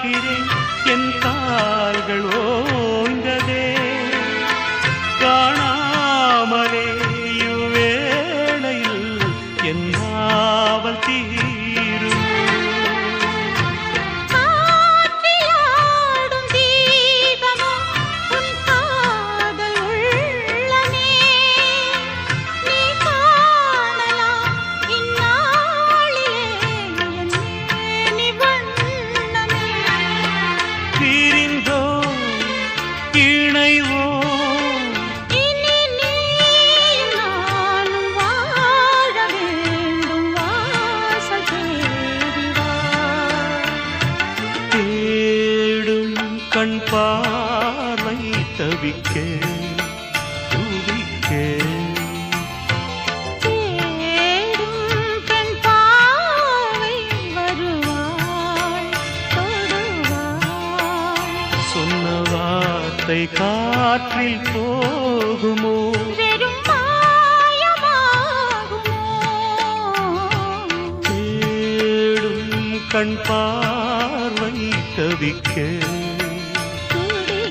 பார்க்கிறேன் என் கால்கள் ஓய்ந்ததே காணாமலே இவ்வேளையில் என் நாவல் தீரும் கண் பார்வை தவிக்க துடிக்க கண் பார்வை வருவாள் தொடுவாள் சொன்ன வார்த்தை காற்றில் போகுமோ வெறும் மாயமாகுமோ தேடும் கண் பார்வை தவிக்க